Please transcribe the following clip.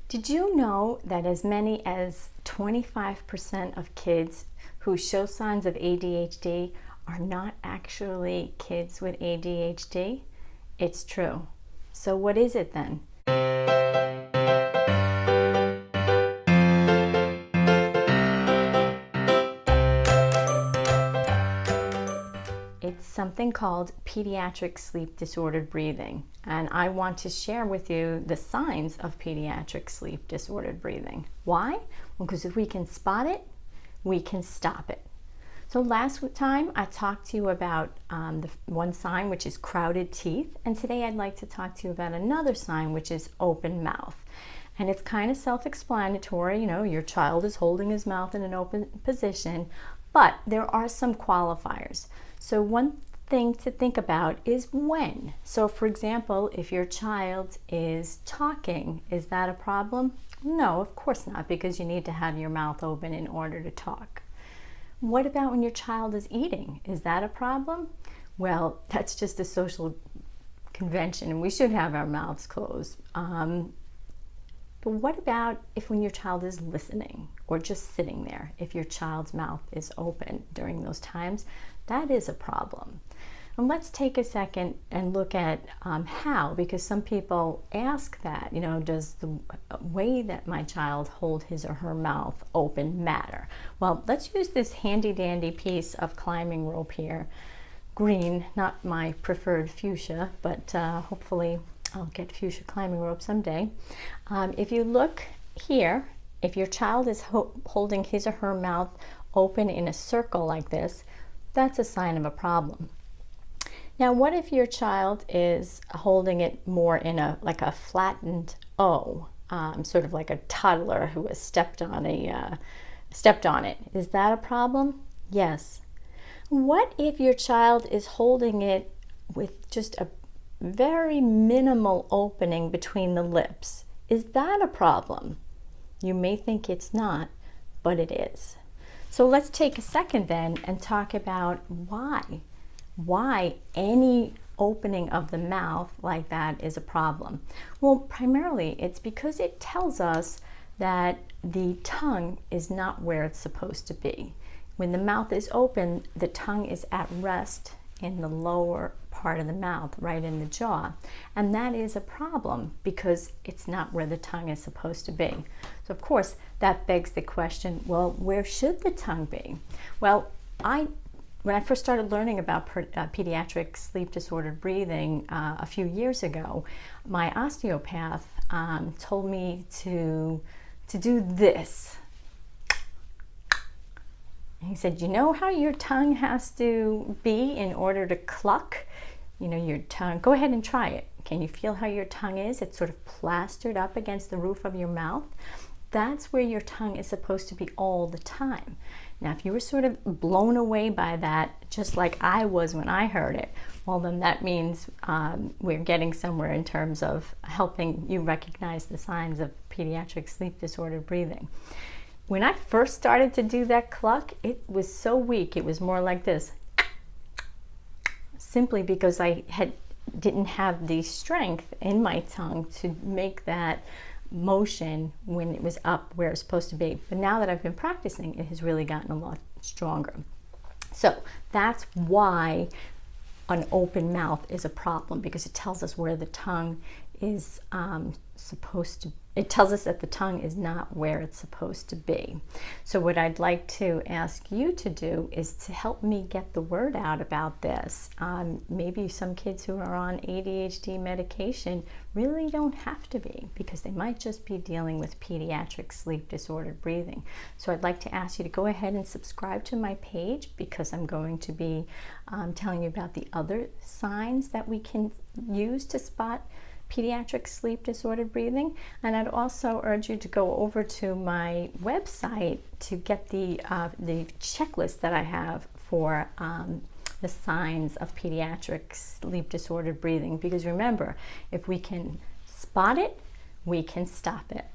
Did you know that as many as 25% of kids who show signs of ADHD are not actually kids with ADHD? It's true. So what is it then? It's something called pediatric sleep disordered breathing, and I want to share with you the signs of pediatric sleep disordered breathing. Why? Well, because if we can spot it, we can stop it. So last time I talked to you about the one sign, which is crowded teeth, and today I'd like to talk to you about another sign, which is open mouth. And it's kind of self-explanatory. You know, your child is holding his mouth in an open position, but there are some qualifiers. So one thing to think about is when. So for example, if your child is talking, is that a problem? No, of course not, because you need to have your mouth open in order to talk. What about when your child is eating? Is that a problem? Well, that's just a social convention, and we should have our mouths closed. But what about if when your child is listening or just sitting there, if your child's mouth is open during those times? That is a problem. And let's take a second and look at how, because some people ask that, you know, does the way that my child hold his or her mouth open matter? Well, let's use this handy dandy piece of climbing rope here. Green, not my preferred fuchsia, but hopefully I'll get fuchsia climbing rope someday. If you look here, if your child is holding his or her mouth open in a circle like this, that's a sign of a problem. Now, what if your child is holding it more in like a flattened O, sort of like a toddler who has stepped on it? Is that a problem? Yes. What if your child is holding it with just a very minimal opening between the lips? Is that a problem? You may think it's not, but it is. So let's take a second then and talk about why. Why any opening of the mouth like that is a problem. Well, primarily it's because it tells us that the tongue is not where it's supposed to be. When the mouth is open, the tongue is at rest in the lower part of the mouth, right in the jaw. And that is a problem because it's not where the tongue is supposed to be. So of course, that begs the question, well, where should the tongue be? Well, when I first started learning about pediatric sleep disordered breathing a few years ago, my osteopath told me to do this. He said, you know how your tongue has to be in order to cluck? You know, your tongue, go ahead and try it. Can you feel how your tongue is? It's sort of plastered up against the roof of your mouth. That's where your tongue is supposed to be all the time. Now, if you were sort of blown away by that, just like I was when I heard it, well, then that means we're getting somewhere in terms of helping you recognize the signs of pediatric sleep disordered breathing. When I first started to do that cluck, it was so weak. It was more like this, simply because I didn't have the strength in my tongue to make that motion when it was up where it's supposed to be. But now that I've been practicing, it has really gotten a lot stronger. So that's why an open mouth is a problem, because it tells us where the tongue is supposed to. It tells us that the tongue is not where it's supposed to be. So what I'd like to ask you to do is to help me get the word out about this. Maybe some kids who are on ADHD medication really don't have to be, because they might just be dealing with pediatric sleep disordered breathing. So I'd like to ask you to go ahead and subscribe to my page, because I'm going to be telling you about the other signs that we can use to spot pediatric sleep disordered breathing. And I'd also urge you to go over to my website to get the checklist that I have for the signs of pediatric sleep disordered breathing, because remember, if we can spot it, we can stop it.